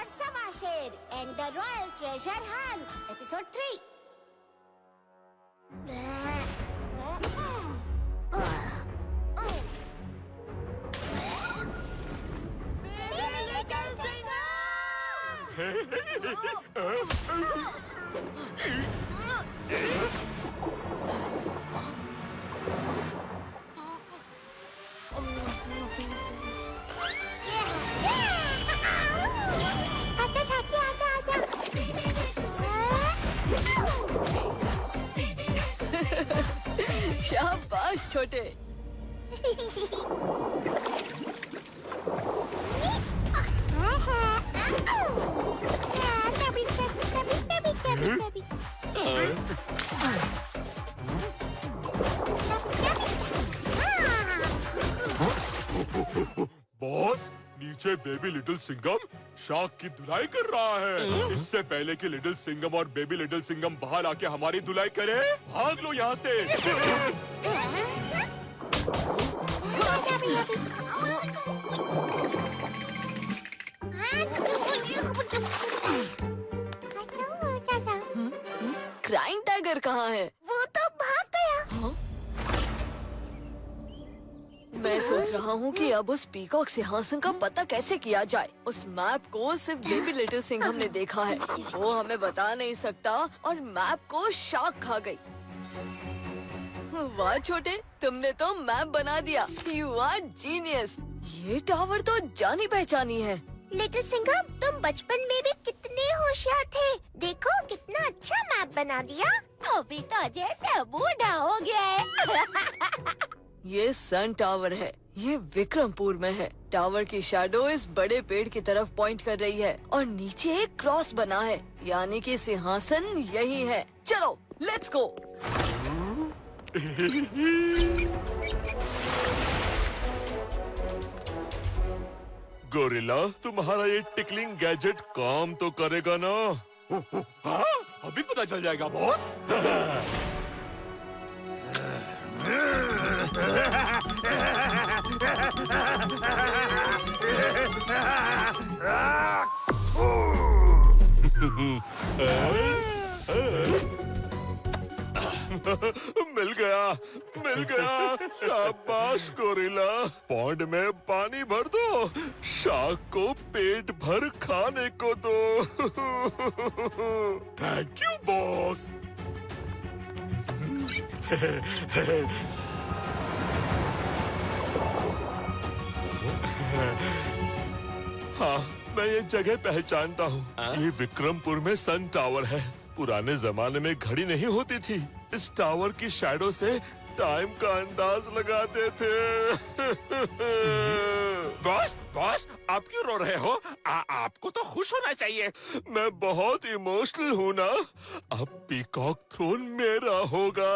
और सवा शेर and the royal treasure Hunt episode 3। शाबाश छोटे। बॉस, नीचे बेबी लिटिल सिंघम शार्क की धुलाई कर रहा है। इससे पहले कि लिटिल सिंघम और बेबी लिटिल सिंघम बाहर आके हमारी धुलाई करे, भाग लो यहाँ से। क्राइंग टाइगर कहाँ है? वो तो भाग गया। हाँ? मैं सोच रहा हूँ कि अब उस पीकॉक सिंहासन का पता कैसे किया जाए। उस मैप को सिर्फ बेबी लिटिल सिंघम ने देखा है, वो हमें बता नहीं सकता और मैप को शार्क खा गई। वाह छोटे, तुमने तो मैप बना दिया। You are genius. ये टावर तो जानी पहचानी है। लिटिल सिंघम, तुम बचपन में भी कितने होशियार थे। देखो कितना अच्छा मैप बना दिया। अभी तो जैसे बूढ़ा हो गया है। ये सन टावर है, ये विक्रमपुर में है। टावर की शैडो इस बड़े पेड़ की तरफ पॉइंट कर रही है और नीचे एक क्रॉस बना है, यानी कि सिंहासन यही है। चलो लेट्स गो। गोरिल्ला, तुम्हारा ये टिकलिंग गैजेट काम तो करेगा ना? हाँ, अभी पता चल जाएगा बॉस। मिल गया, मिल गया। शाबाश गोरिल्ला, पॉन्ड में पानी भर दो, शार्क को पेट भर खाने को दो। Thank you boss. हाँ, मैं ये जगह पहचानता हूँ। ये विक्रमपुर में सन टावर है। पुराने जमाने में घड़ी नहीं होती थी। इस टावर की शैडो से टाइम का अंदाज लगाते थे। बॉस, बॉस, आप क्यों रो रहे हो? आपको तो खुश होना चाहिए। मैं बहुत इमोशनल हूँ ना। अब पीकॉक थ्रोन मेरा होगा,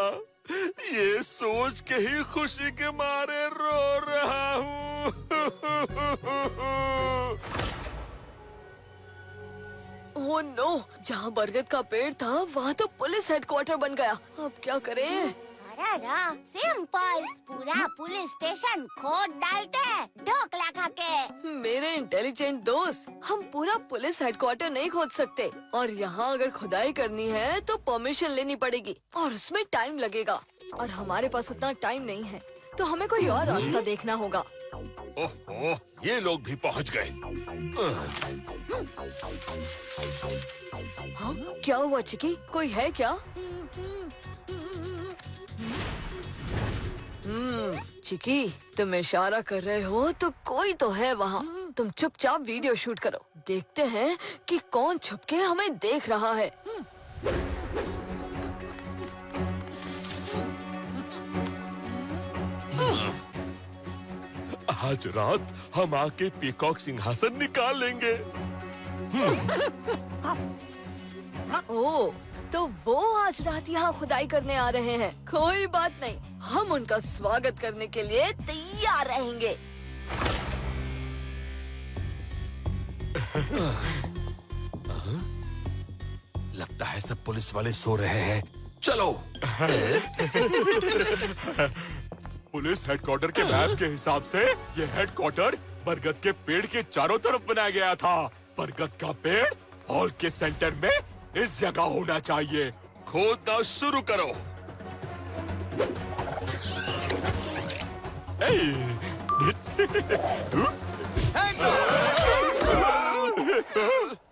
ये सोच के ही खुशी के मारे रो रहा हूँ। ओह नो, जहाँ बरगद का पेड़ था वहाँ तो पुलिस हेडक्वार्टर बन गया। अब क्या करें? सिंपल, पूरा पुलिस स्टेशन खोद डालते हैं ढोकला खा के। मेरे इंटेलिजेंट दोस्त, हम पूरा पुलिस हेडक्वार्टर नहीं खोद सकते और यहाँ अगर खुदाई करनी है तो परमिशन लेनी पड़ेगी और उसमें टाइम लगेगा और हमारे पास उतना टाइम नहीं है, तो हमें कोई और रास्ता देखना होगा। ओहो, ये लोग भी पहुँच गए। हाँ, क्या हुआ चिकी? कोई है क्या? चिकी, तुम इशारा कर रहे हो तो कोई तो है वहाँ। तुम चुपचाप वीडियो शूट करो, देखते हैं कि कौन छुपके हमें देख रहा है। आज रात हम आके पीकॉक सिंहासन निकाल लेंगे। ओह, तो वो आज रात यहाँ खुदाई करने आ रहे हैं। कोई बात नहीं, हम उनका स्वागत करने के लिए तैयार रहेंगे। लगता है सब पुलिस वाले सो रहे हैं। चलो। पुलिस हेडक्वार्टर के मैप के हिसाब से ये हेडक्वार्टर बरगद के पेड़ के चारों तरफ बनाया गया था। बरगद का पेड़ हॉल के सेंटर में इस जगह होना चाहिए। खोदना शुरू करो।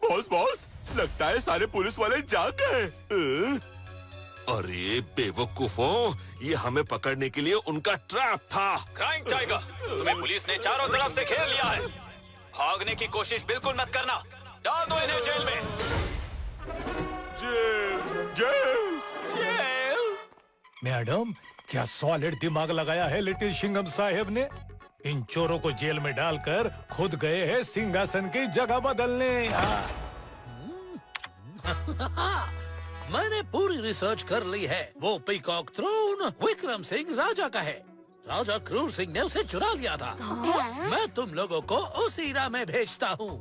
बॉस बॉस, लगता है सारे पुलिस वाले जाग गए। अरे बेवकूफों, ये हमें पकड़ने के लिए उनका ट्रैप था। क्राइम टाइगर, तुम्हें पुलिस ने चारों तरफ से घेर लिया है। भागने की कोशिश बिल्कुल मत करना। डाल दो इन्हें जेल में। Jail jail jail. मैडम, क्या सॉलिड दिमाग लगाया है लिटिल सिंघम साहब ने। इन चोरों को जेल में डालकर खुद गए हैं सिंहासन की जगह बदलने। मैंने पूरी रिसर्च कर ली है। वो पीकॉक थ्रोन विक्रम सिंह राजा का है। राजा क्रूर सिंह ने उसे चुरा लिया था। मैं तुम लोगों को उसी राह में भेजता हूँ।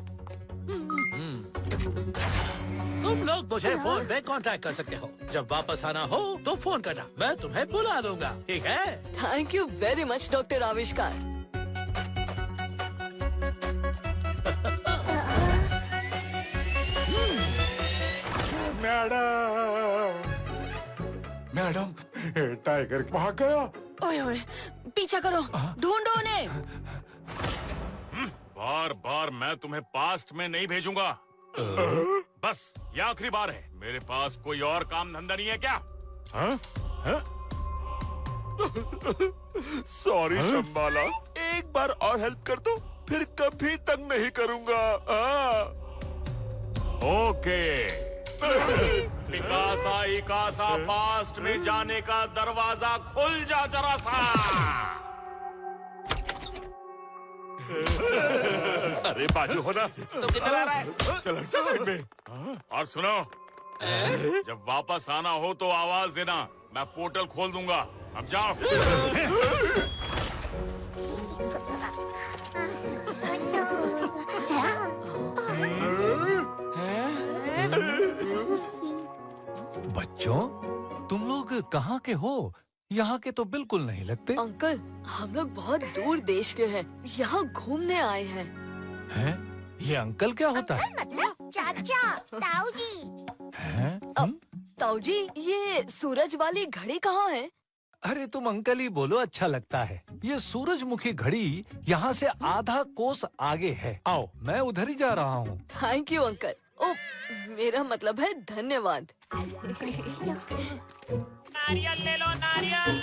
तुम लोग मुझे फोन पे कांटेक्ट कर सकते हो। जब वापस आना हो तो फोन करना, मैं तुम्हें बुला लूंगा, ठीक है? Thank you very much doctor आविष्कार। मैडम, टाइगर भाग गया। ओए ओए, पीछा करो, ढूंढो उन्हें। बार बार मैं तुम्हें पास्ट में नहीं भेजूंगा। बस ये आखिरी बार है। मेरे पास कोई और काम धंधा नहीं है क्या? सॉरी शंबाला, एक बार और हेल्प कर दो, फिर कभी तंग नहीं करूंगा। ओके। पिकासा इकासा पास्ट में जाने का दरवाजा खुल जा जरा सा। अरे बाजू हो ना। तो किधर आ रहा है? चल हट जा साइड में। और सुनो, जब वापस आना हो तो आवाज देना, मैं पोर्टल खोल दूंगा। अब जाओ। बच्चों, तुम लोग कहाँ के हो? यहाँ के तो बिल्कुल नहीं लगते। अंकल, हम लोग बहुत दूर देश के हैं, यहाँ घूमने आए हैं। हैं? ये अंकल क्या होता है? मतलब चाचा, ताऊ जी। हैं? ताऊ जी, ये सूरज वाली घड़ी कहाँ है? अरे तुम अंकल ही बोलो, अच्छा लगता है। ये सूरजमुखी घड़ी यहाँ से आधा कोस आगे है। आओ, मैं उधर ही जा रहा हूँ। Thank you uncle. ओ, मेरा मतलब है धन्यवाद। नारियल ले लो, नारियल।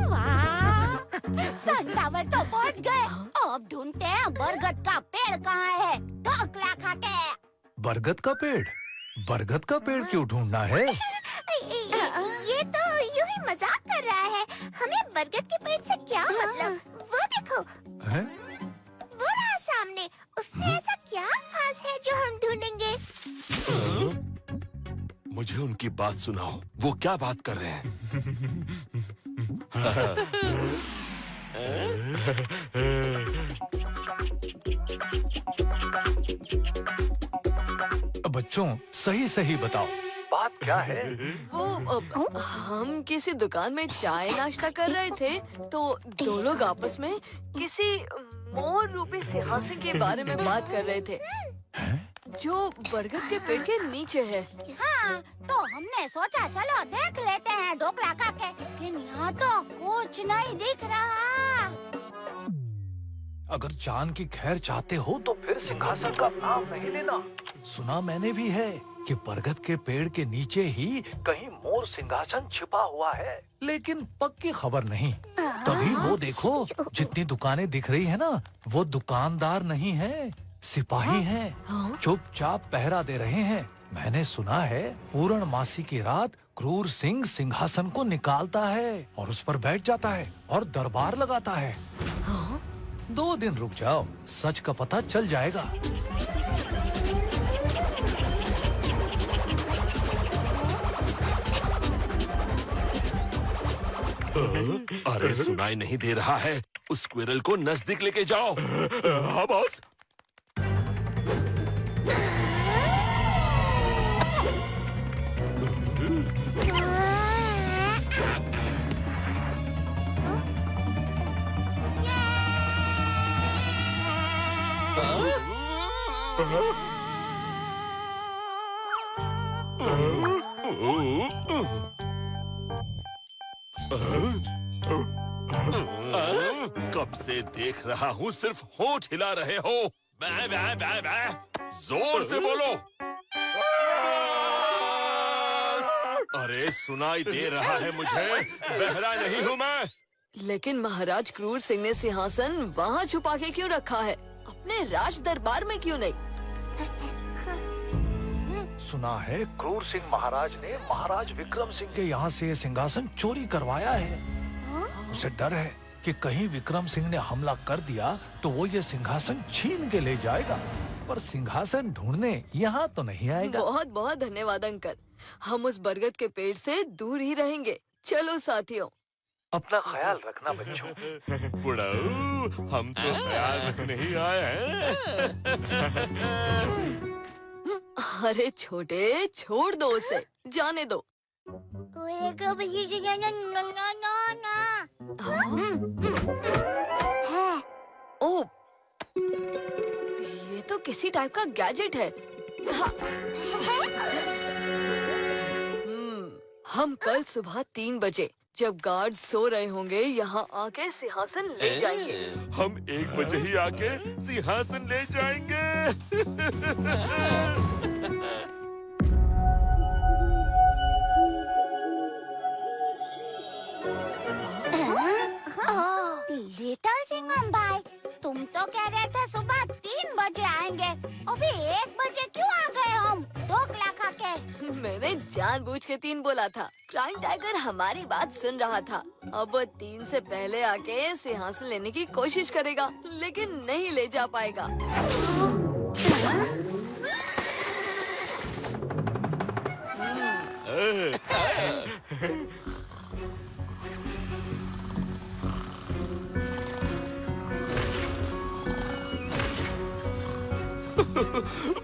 वाह, सन टावर तो पहुंच गए। अब ढूंढते हैं बरगद का पेड़ कहाँ है। ढोकला खाते हैं। बरगद का पेड़? बरगद का पेड़ क्यों ढूंढना है? ये तो यूं ही मजाक कर रहा है। हमें बरगद के पेड़ से क्या मतलब? वो देखो, हैं? वो रहा सामने। उसमें ऐसा क्या खास है जो हम ढूंढेंगे? मुझे उनकी बात सुनाओ, वो क्या बात कर रहे हैं? बच्चों, सही सही बताओ, बात क्या है? वो हम किसी दुकान में चाय नाश्ता कर रहे थे, तो दो लोग आपस में किसी मोर रूपी सिंहासन के बारे में बात कर रहे थे, जो बरगद के पेड़ के नीचे है। हाँ, तो हमने सोचा चलो देख लेते हैं ढोकला खा के। लेकिन यहाँ तो कुछ नहीं दिख रहा। अगर जान की खैर चाहते हो तो फिर सिंहासन का नाम नहीं लेना। सुना मैंने भी है कि बरगद के पेड़ के नीचे ही कहीं मोर सिंहासन छिपा हुआ है, लेकिन पक्की खबर नहीं। तभी वो देखो, जितनी दुकानें दिख रही है ना, वो दुकानदार नहीं है, सिपाही हैं। चुपचाप पहरा दे रहे हैं। मैंने सुना है पूर्णमासी की रात क्रूर सिंह सिंहासन को निकालता है और उस पर बैठ जाता है और दरबार लगाता है। 2 दिन रुक जाओ, सच का पता चल जाएगा। अरे सुनाई नहीं दे रहा है, उस स्क्विरल को नजदीक लेके जाओ। हाँ बॉस। कब से देख रहा हूँ, सिर्फ होंठ हिला रहे हो। बै बै बै बै, जोर से बोलो। अरे सुनाई दे रहा है मुझे, बहरा नहीं हूँ मैं। लेकिन महाराज क्रूर सिंह ने सिंहासन वहाँ छुपा के क्यों रखा है? अपने राज दरबार में क्यों नहीं? सुना है क्रूर सिंह महाराज ने महाराज विक्रम सिंह के यहाँ से ये सिंहासन चोरी करवाया है। उसे डर है कि कहीं विक्रम सिंह ने हमला कर दिया तो वो ये सिंहासन छीन के ले जाएगा, पर सिंहासन ढूंढने यहाँ तो नहीं आएगा। बहुत बहुत धन्यवाद अंकल, हम उस बरगद के पेड़ से दूर ही रहेंगे। चलो साथियों। अपना ख्याल रखना बच्चों। बुढ़ाऊ, हम तो ख्याल रखने ही आए हैं। अरे छोटे, छोड़ दो उसे, जाने दो। ओह, ये तो किसी टाइप का गैजेट है। हम कल सुबह 3 बजे जब गार्ड सो रहे होंगे यहाँ आके सिंहासन ले जाएंगे। हम 1 बजे ही आके सिंहासन ले जाएंगे। लिटिल सिंघम भाई, तुम तो कह रहे थे सुबह 3 बजे आएंगे, अभी 1 बजे क्यों आ गए हम ढोकला खा के? मैंने जानबूझ के 3 बोला था। क्राइम टाइगर हमारी बात सुन रहा था। अब वो 3 से पहले आके सिंहासन लेने की कोशिश करेगा, लेकिन नहीं ले जा पाएगा।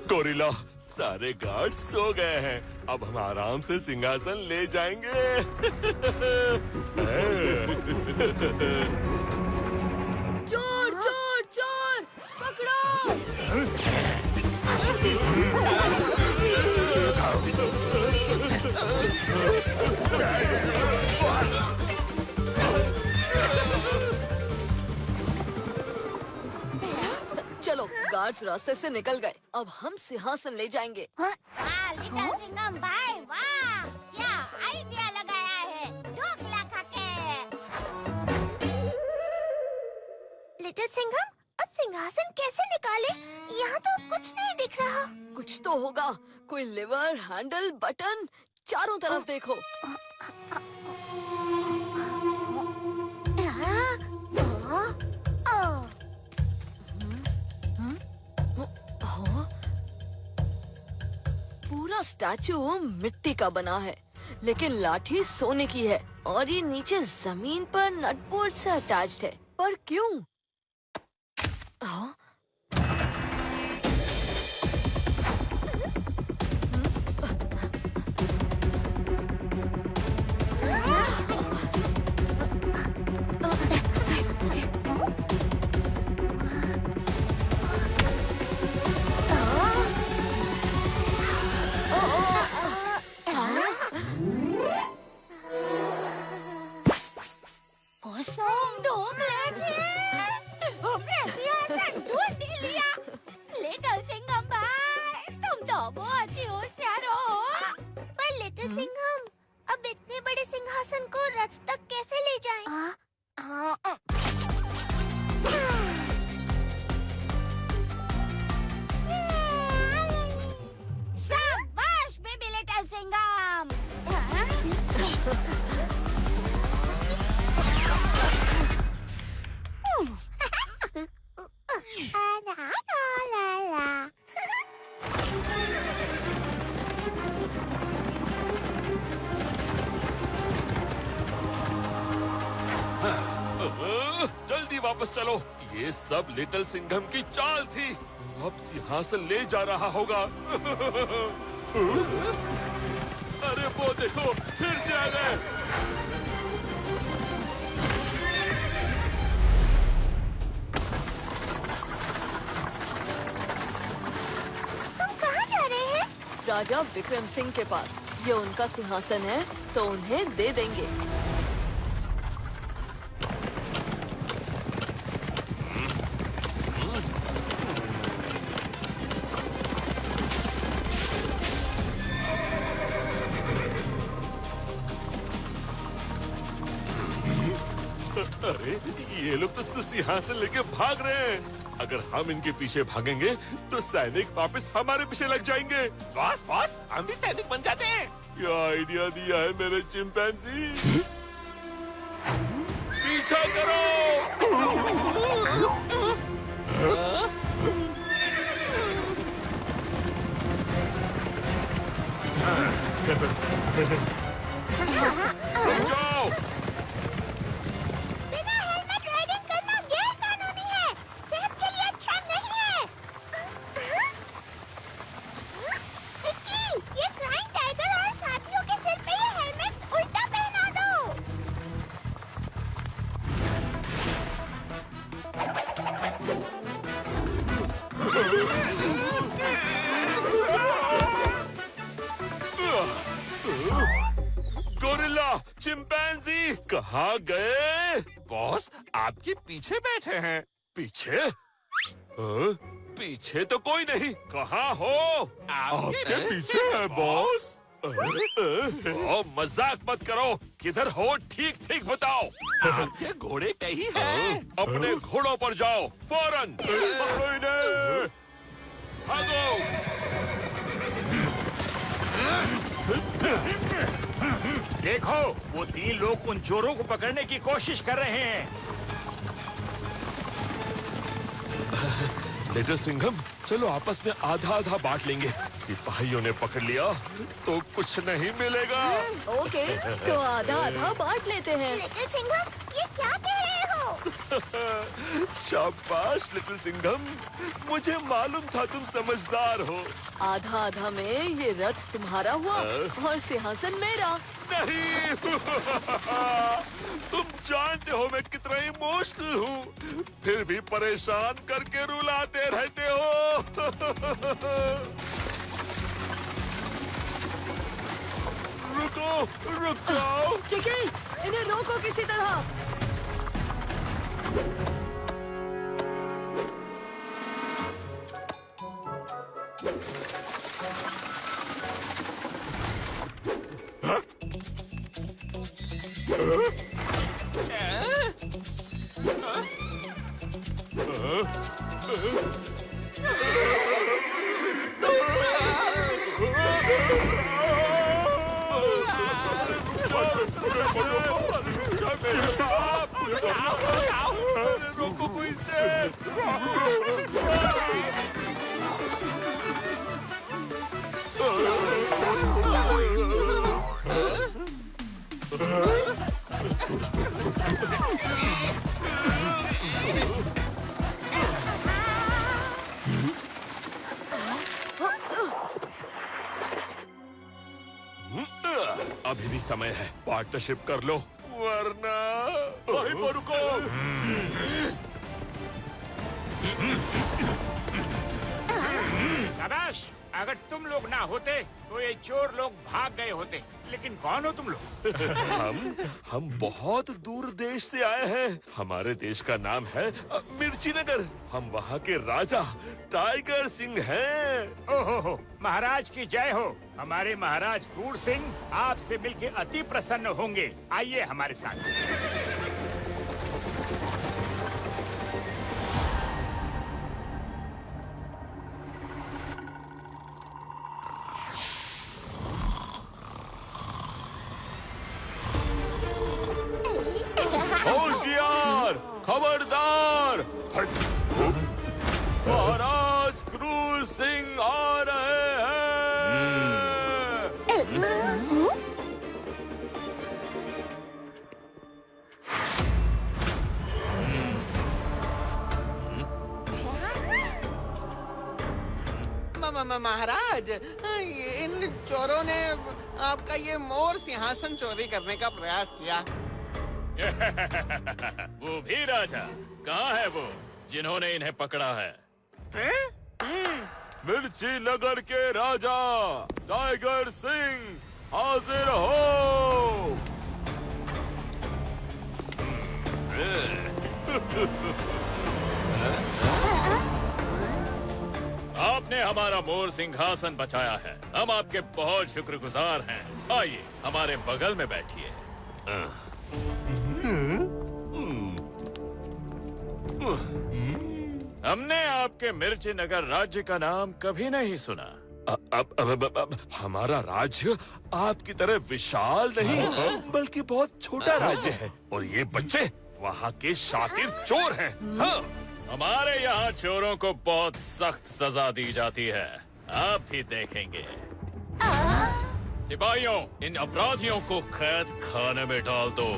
गोरिल्ला, सारे गार्ड सो गए हैं। अब हम आराम से सिंहासन ले जाएंगे। चोर चोर चोर, पकड़ो! चलो, गार्ड्स रास्ते से निकल गए। अब हम सिंहासन ले जाएंगे। लिटिल सिंघम भाई, वाह, क्या आइडिया लगाया है ढोकला खा के। लिटिल सिंघम, अब सिंहासन कैसे निकाले? यहाँ तो कुछ नहीं दिख रहा। कुछ तो होगा, कोई लिवर, हैंडल, बटन, चारों तरफ देखो। पूरा स्टैचू मिट्टी का बना है, लेकिन लाठी सोने की है और ये नीचे जमीन पर नट बोल्ट से अटैच्ड है। पर क्यों? हाँ? हमने सिंहासन ढूंढ ही लिया। लिटिल सिंघम भाई, तुम तो बहुत ही होशियार हो। पर लिटिल सिंघम, अब इतने बड़े सिंहासन को रथ तक कैसे ले जाएं? शाबाश बेबी लिटिल सिंघम। जल्दी वापस चलो, ये सब लिटिल सिंघम की चाल थी। वो अब सिंहासन ले जा रहा होगा। अरे वो देखो, फिर से आ गए। राजा विक्रम सिंह के पास। ये उनका सिंहासन है तो उन्हें दे देंगे। अरे ये लोग तो सिंहासन लेके भाग रहे हैं। अगर हम इनके पीछे भागेंगे तो सैनिक वापस हमारे पीछे लग जाएंगे। बॉस बॉस, हम भी सैनिक बन जाते हैं। क्या आइडिया दिया है मेरे चिंपैंजी। पीछा करो। रुक जाओ। बिना हेलमेट राइडिंग करना गैर कानूनी है, सेहत के लिए अच्छा नहीं है। इक्की, ये क्राइंग टाइगर और साथियों के सिर पे ये हेलमेट्स उल्टा पहना दो। गोरिल्ला, चिंपैंजी कहाँ गए? बॉस आपके पीछे बैठे हैं। पीछे? पीछे तो कोई नहीं। कहाँ हो? आपके पीछे है बॉस। मजाक मत करो। किधर हो? ठीक ठीक बताओ। आपके घोड़े पे ही है। अपने घोड़ों पर जाओ फौरन। पकड़ो इन्हें। भागो। देखो, वो 3 लोग उन चोरों को पकड़ने की कोशिश कर रहे हैं। लिटिल सिंघम, चलो आपस में आधा आधा बांट लेंगे। सिपाहियों ने पकड़ लिया तो कुछ नहीं मिलेगा। ओके, तो आधा आधा बांट लेते हैं। लिटिल सिंघम, ये क्या कह रहे हो? शाबाश लिटिल सिंघम, मुझे मालूम था तुम समझदार हो। आधा आधा में ये रथ तुम्हारा हुआ और सिंहासन मेरा। नहीं। तुम जानते हो मैं कितना इमोशनल हूँ, फिर भी परेशान करके रुलाते रहते हो। रुको, रुक जाओ। चिकी, इन्हें रोको किसी तरह। रोको कोई से। अभी भी समय है, पार्टनरशिप कर लो वरना वहीं पर रुको। शाबाश, अगर तुम लोग ना होते तो ये चोर लोग भाग गए होते। लेकिन कौन हो तुम लोग? हम बहुत दूर देश से आए हैं। हमारे देश का नाम है मिर्ची नगर। हम वहाँ के राजा टाइगर सिंह हैं। ओहो, महाराज की जय हो। हमारे महाराज क्रूर सिंह आपसे मिलके अति प्रसन्न होंगे। आइए हमारे साथ। होशियार, खबरदार, महाराज क्रूर सिंह आ रहे हैं। महाराज, इन चोरों ने आपका ये मोर सिंहासन चोरी करने का प्रयास किया। वो भी राजा? कहाँ है वो जिन्होंने इन्हें पकड़ा है? मिर्ची नगर के राजा टाइगर सिंह हाजिर हो। आपने हमारा मोर सिंहासन बचाया है, हम आपके बहुत शुक्रगुजार हैं। आइए हमारे बगल में बैठिए। हमने आपके मिर्ची नगर राज्य का नाम कभी नहीं सुना। अब हमारा राज्य आपकी तरह विशाल नहीं बल्कि बहुत छोटा राज्य है और ये बच्चे वहाँ के शातिर चोर हैं। हाँ। हमारे यहाँ चोरों को बहुत सख्त सजा दी जाती है, आप भी देखेंगे। सिपाहियों, इन अपराधियों को कैद खाने में डाल दो।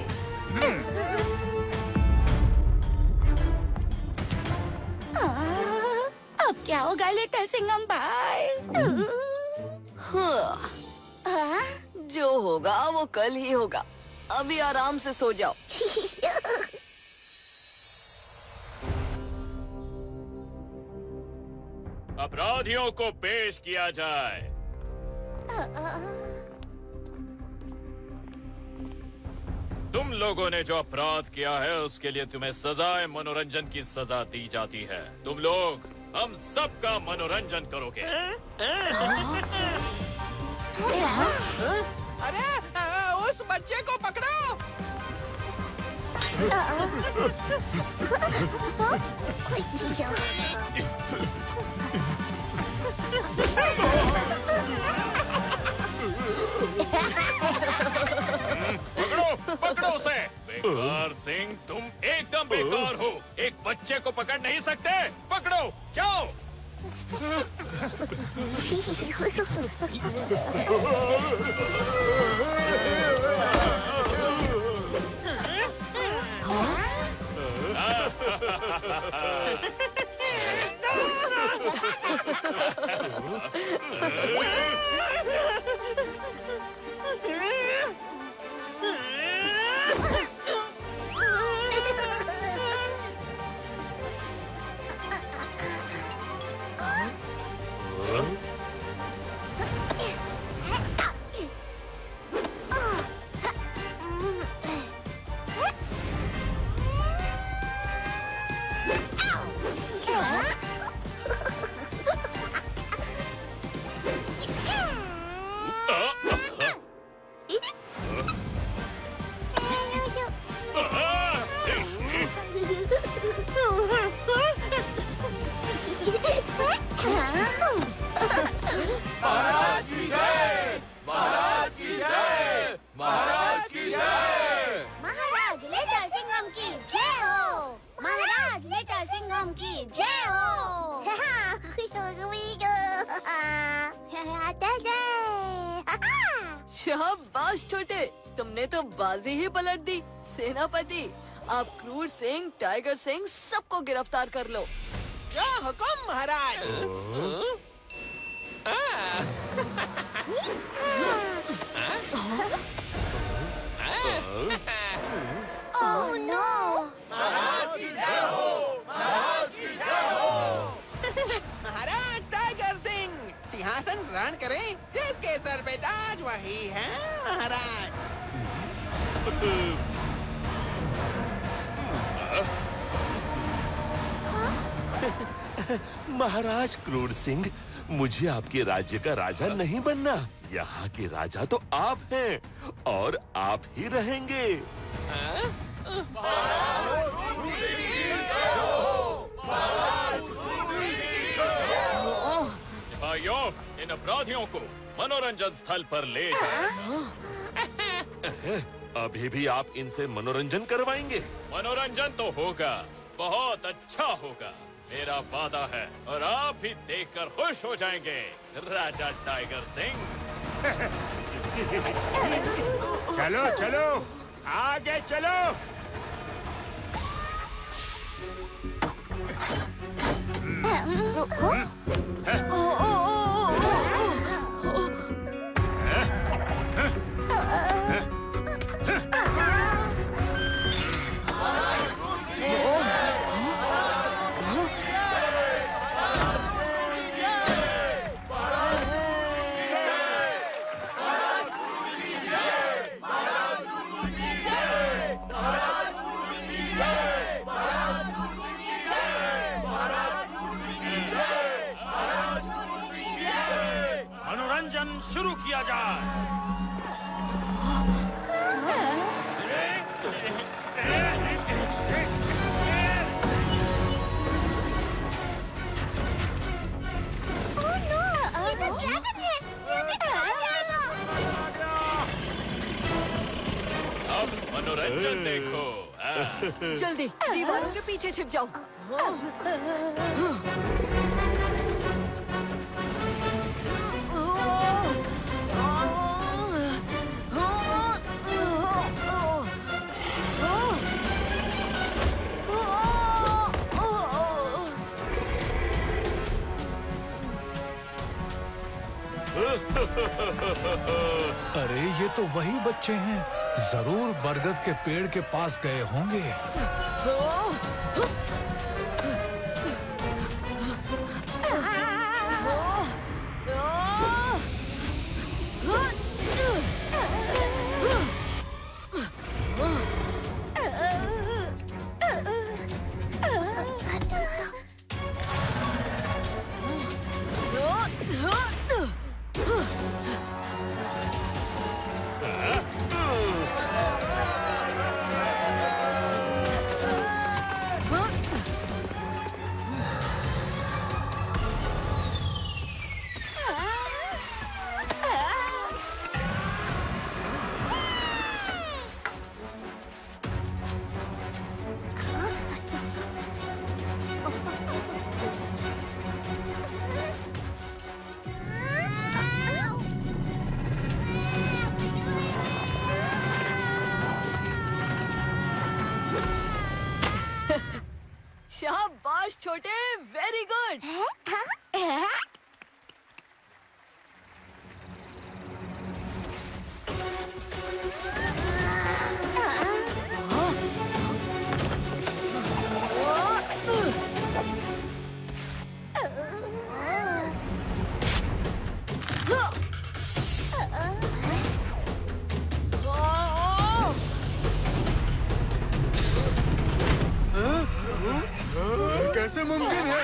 अब क्या होगा लिटिल सिंघम भाई? हाँ, जो होगा वो कल ही होगा। अभी आराम से सो जाओ। अपराधियों को पेश किया जाए। तुम लोगों ने जो अपराध किया है उसके लिए तुम्हें सजाए मनोरंजन की सजा दी जाती है। तुम लोग हम सबका मनोरंजन करोगे। अरे उस बच्चे को पकड़ो। पकड़ो पकड़ो उसे। बेकार सिंह, तुम एकदम बेकार हो। एक बच्चे को पकड़ नहीं सकते। पकड़ो, जाओ। शाबाश छोटे, तुमने तो बाजी ही पलट दी। सेनापति, आप क्रूर सिंह, टाइगर सिंह सबको गिरफ्तार कर लो। क्या हुक्म महाराज? Oh no! महाराज की जय हो! महाराज की जय हो! महाराज टाइगर सिंह सिंहासन ग्रहण करें, जिसके सर पे ताज वही है महाराज। महाराज क्रूर सिंह, मुझे आपके राज्य का राजा नहीं बनना। यहाँ के राजा तो आप हैं और आप ही रहेंगे। सिपाहियों, इन अपराधियों को मनोरंजन स्थल पर ले जाएं। अभी भी आप इनसे मनोरंजन करवाएंगे? मनोरंजन तो होगा, बहुत अच्छा होगा, मेरा वादा है। और आप भी देखकर खुश हो जाएंगे, राजा टाइगर सिंह। चलो चलो, आगे चलो। मनोरंजन शुरू किया जाए। ओह नो, ये तो ड्रैगन है। ये हमें खा जाएगा। अब मनोरंजन देखो। जल्दी दीवारों के पीछे छिप जाओ। अरे ये तो वही बच्चे हैं, जरूर बरगद के पेड़ के पास गए होंगे। शाबाश छोटे, वेरी गुड। कैसे मुमकिन है?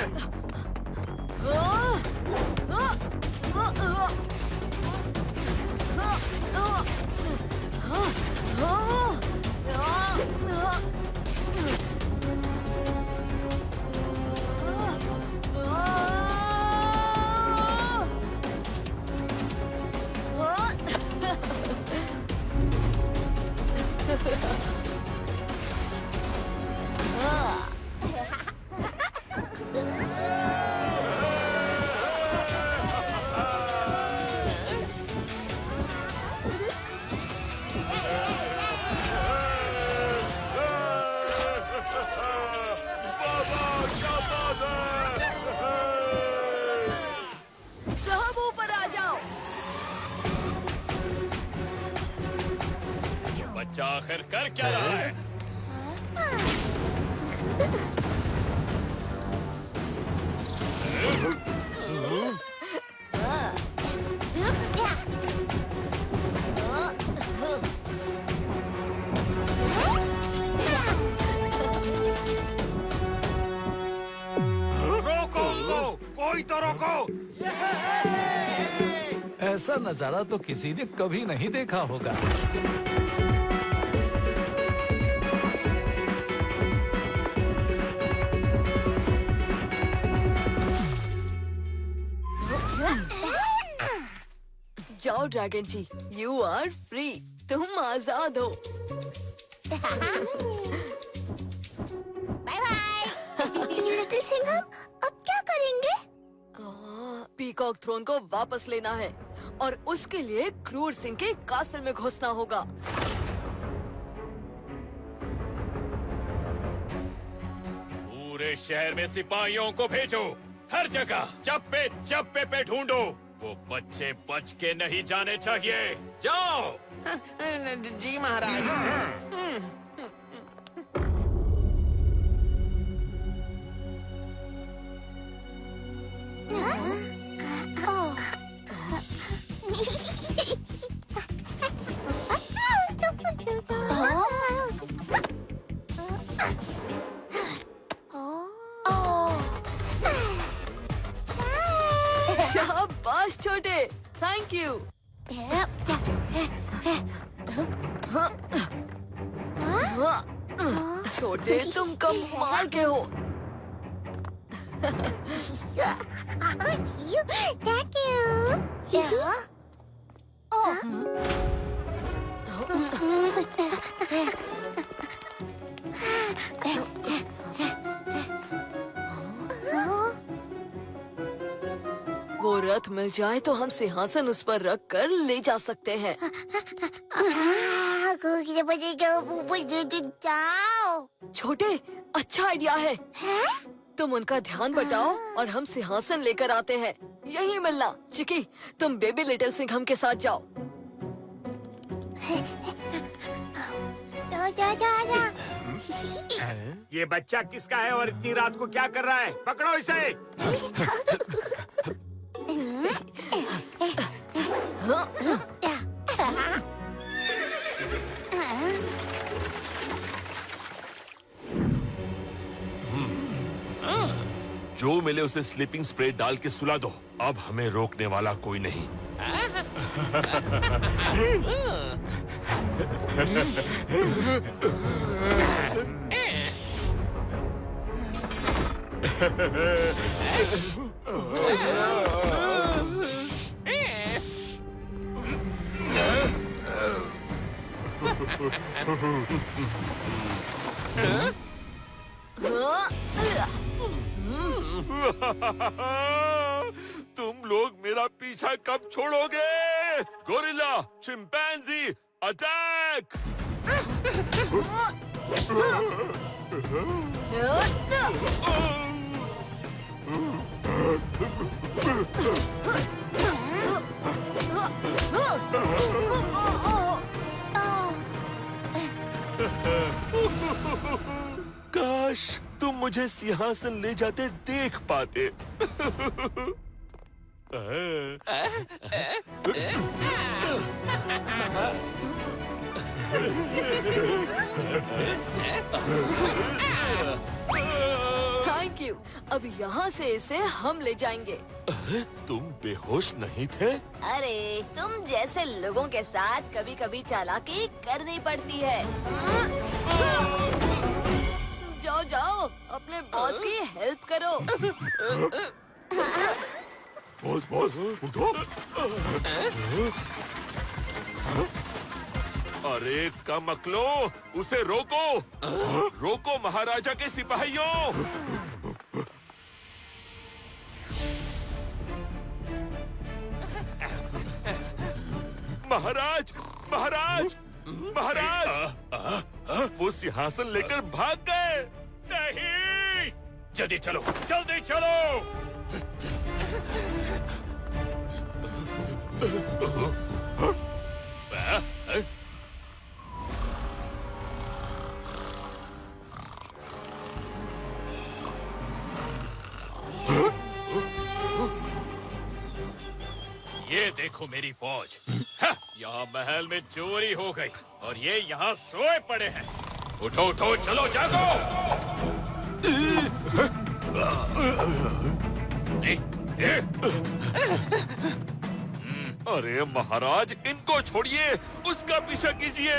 सब ऊपर आ जाओ। ये बच्चा आखिर कर क्या रहा है? रोको उनको, कोई तो रोको। ऐसा नजारा तो किसी ने कभी नहीं देखा होगा। जाओ dragon ji, you are free. तुम आजाद हो। Bye bye. लिटिल सिंघम, अब क्या करेंगे? पीकॉक थ्रोन को वापस लेना है और उसके लिए क्रूर सिंह के कासल में घुसना होगा। पूरे शहर में सिपाहियों को भेजो। हर जगह चप्पे चप्पे पे ढूंढो। वो बच्चे बच के नहीं जाने चाहिए। जाओ। जी महाराज। Thank you. छोटे तुम कमाल के हो। Thank you. वो रथ मिल जाए तो हम सिंहासन उस पर रख कर ले जा सकते हैं। छोटे, अच्छा आइडिया है। तुम उनका ध्यान बटाओ और हम सिंहासन लेकर आते हैं। यही मिलना। चिकी, तुम बेबी लिटिल सिंघम के साथ जाओ। ये बच्चा किसका है और इतनी रात को क्या कर रहा है? पकड़ो इसे। जो मिले उसे स्लीपिंग स्प्रे डाल के सुला दो। अब हमें रोकने वाला कोई नहीं। तुम लोग मेरा पीछा कब छोड़ोगे? Gorilla, chimpanzee, attack! काश तुम मुझे सिंहासन ले जाते देख पाते। Thank you. अब यहाँ से इसे हम ले जाएंगे। तुम बेहोश नहीं थे? अरे, तुम जैसे लोगों के साथ कभी कभी चालाकी करनी पड़ती है। जाओ जाओ, अपने बॉस की हेल्प करो। बॉस बॉस, उठो। अरे कमकलो, उसे रोको। रोको महाराजा के सिपाहियों। महाराज, महाराज, महाराज! वो सिंहासन लेकर भाग गए। नहीं, जल्दी चलो, जल्दी चलो। ये देखो मेरी फौज। यहाँ महल में चोरी हो गई और ये यहाँ सोए पड़े हैं। उठो उठो, चलो जागो। अरे महाराज, इनको छोड़िए, उसका पीछा कीजिए।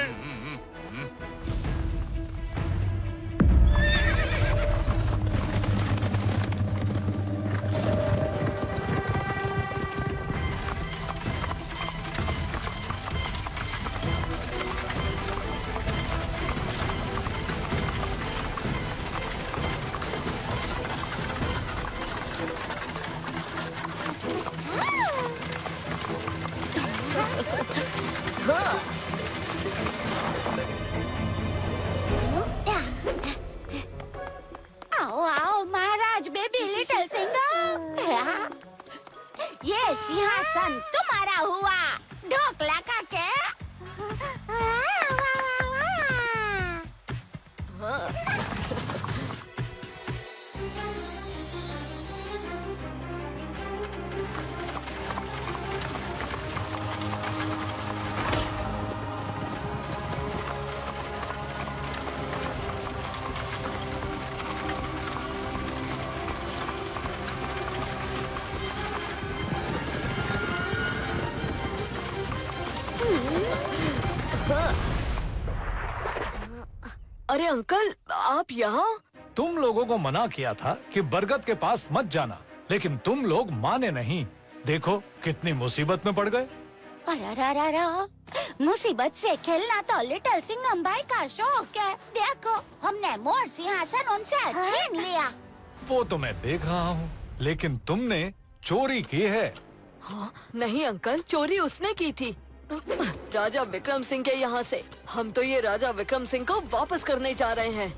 अरे अंकल, आप यहाँ? तुम लोगों को मना किया था कि बरगद के पास मत जाना, लेकिन तुम लोग माने नहीं। देखो कितनी मुसीबत में पड़ गए। अरे मुसीबत से खेलना तो लिटिल सिंघम भाई का शौक है। देखो, हमने मोर सिंहासन उनसे छीन लिया। वो तो मैं देख रहा हूँ, लेकिन तुमने चोरी की है। हाँ, नहीं अंकल, चोरी उसने की थी, राजा विक्रम सिंह के यहाँ से। हम तो ये राजा विक्रम सिंह को वापस करने जा रहे हैं।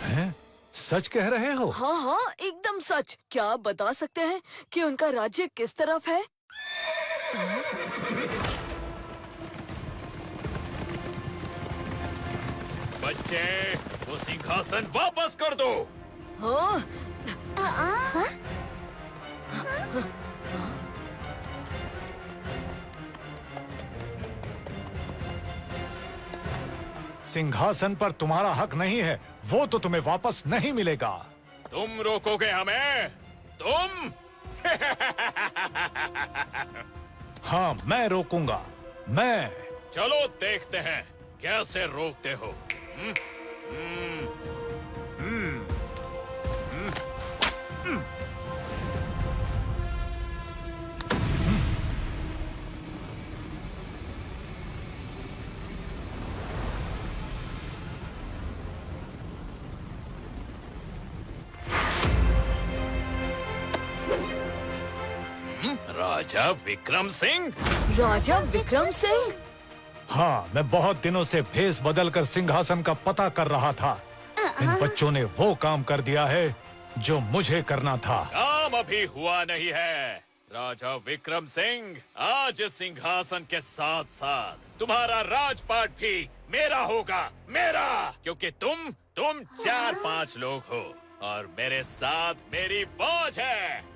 हैं? सच कह रहे हो? हाँ हाँ, एकदम सच। क्या आप बता सकते हैं कि उनका राज्य किस तरफ है? बच्चे, वो सिंहासन वापस कर दो। हाँ? सिंहासन पर तुम्हारा हक नहीं है, वो तो तुम्हें वापस नहीं मिलेगा। तुम रोकोगे हमें? तुम? हाँ, मैं रोकूंगा, मैं। चलो देखते हैं कैसे रोकते हो। राजा विक्रम सिंह? राजा विक्रम सिंह? हाँ, मैं बहुत दिनों से भेष बदलकर सिंहासन का पता कर रहा था। इन बच्चों ने वो काम कर दिया है जो मुझे करना था। काम अभी हुआ नहीं है। राजा विक्रम सिंह, आज इस सिंहासन के साथ साथ तुम्हारा राजपाट भी मेरा होगा, मेरा। क्योंकि तुम 4-5 लोग हो और मेरे साथ मेरी फौज है।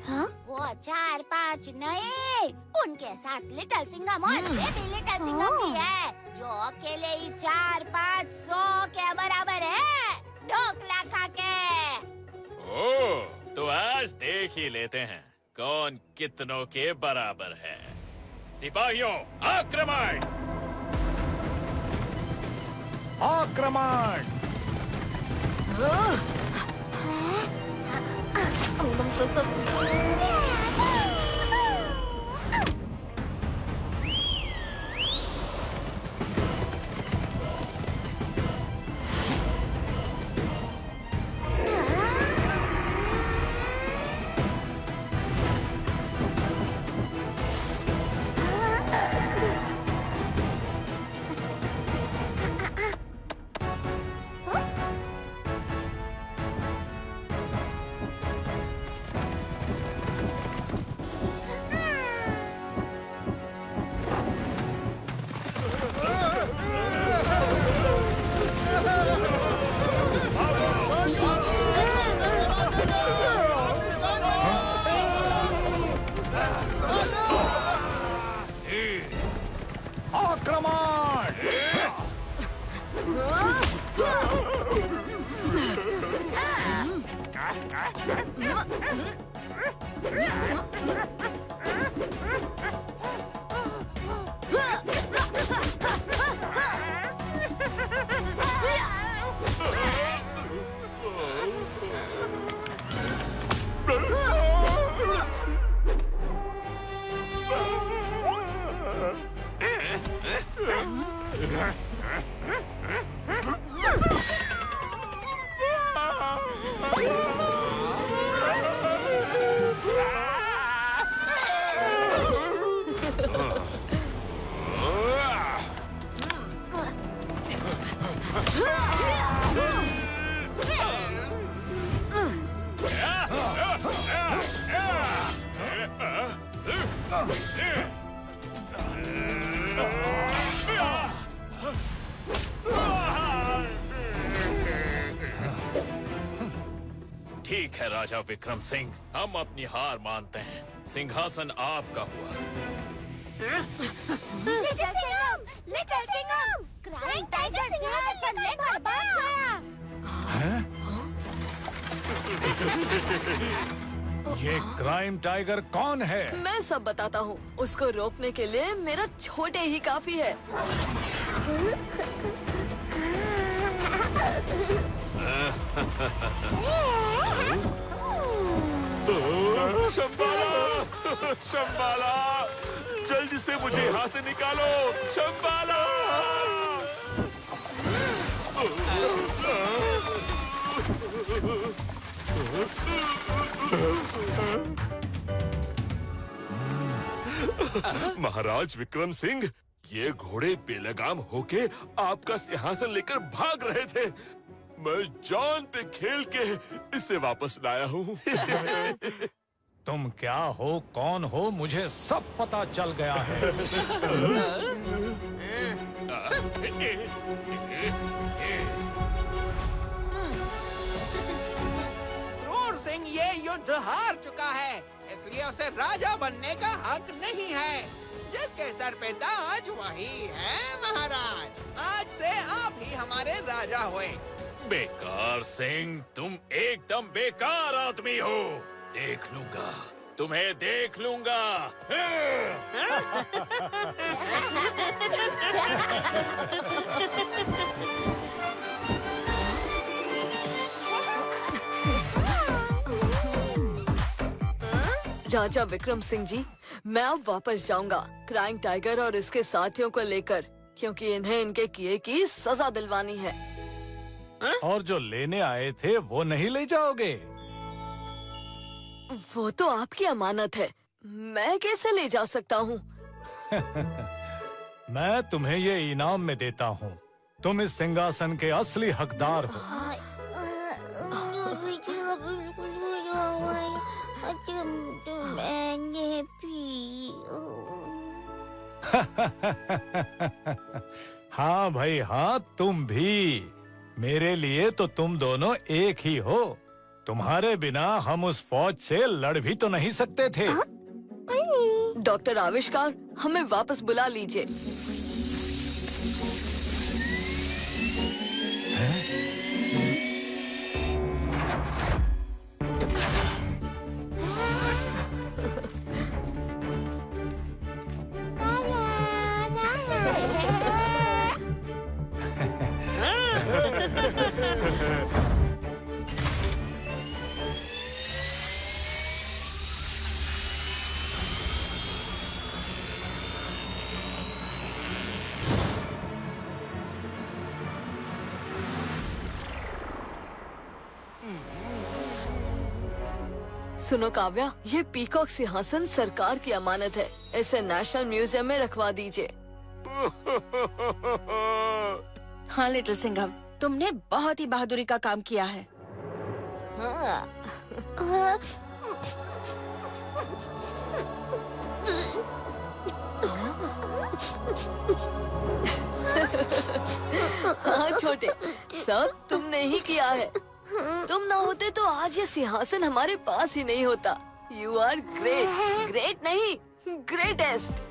हाँ? वो 4-5 नहीं, उनके साथ लिटिल सिंघम और बेबी लिटिल सिंघम भी है, जो अकेले ही 4-500 के बराबर है, ढोकला खा के। ओह, तो आज देख ही लेते हैं कौन कितनों के बराबर है। सिपाहियों, आक्रमण! आक्रमण! ठीक है राजा विक्रम सिंह, हम अपनी हार मानते हैं। सिंहासन आपका हुआ। लिटिल सिंघम, क्राइम टाइगर सिंहासन लेकर भाग गया। ये क्राइम टाइगर कौन है? मैं सब बताता हूँ। उसको रोकने के लिए मेरा छोटे ही काफी है। शंबाला, शंबाला, जल्दी से मुझे यहाँ से निकालो, शंबाला। महाराज विक्रम सिंह, ये घोड़े बेलगाम होके आपका सिंहासन लेकर भाग रहे थे। मैं जान पे खेल के इसे वापस लाया हूँ। तुम क्या हो, कौन हो, मुझे सब पता चल गया है। क्रूर सिंह ये युद्ध हार चुका है, इसलिए उसे राजा बनने का हक नहीं है। जिसके सर पे ताज वही है महाराज। आज से आप ही हमारे राजा हुए। बेकार सिंह, तुम एकदम बेकार आदमी हो। देख लूंगा, तुम्हें देख लूंगा। राजा विक्रम सिंह जी, मैं अब वापस जाऊंगा क्राइंग टाइगर और इसके साथियों को लेकर, क्योंकि इन्हें इनके किए की सजा दिलवानी है। और जो लेने आए थे वो नहीं ले जाओगे? वो तो आपकी अमानत है, मैं कैसे ले जा सकता हूँ? मैं तुम्हें ये इनाम में देता हूँ। तुम इस सिंहासन के असली हकदार हो। मैंने भी। हाँ भाई हाँ, तुम भी। मेरे लिए तो तुम दोनों एक ही हो। तुम्हारे बिना हम उस फौज से लड़ भी तो नहीं सकते थे। डॉक्टर आविष्कार, हमें वापस बुला लीजिए। सुनो काव्या, ये पीकॉक सिंहासन सरकार की अमानत है। इसे नेशनल म्यूजियम में रखवा दीजिए। हाँ लिटिल सिंघम, तुमने बहुत ही बहादुरी का काम किया है। हाँ छोटे, सब तुमने ही किया है। तुम ना होते तो आज ये सिंहासन हमारे पास ही नहीं होता। यू आर ग्रेट, ग्रेट नहीं, ग्रेटेस्ट।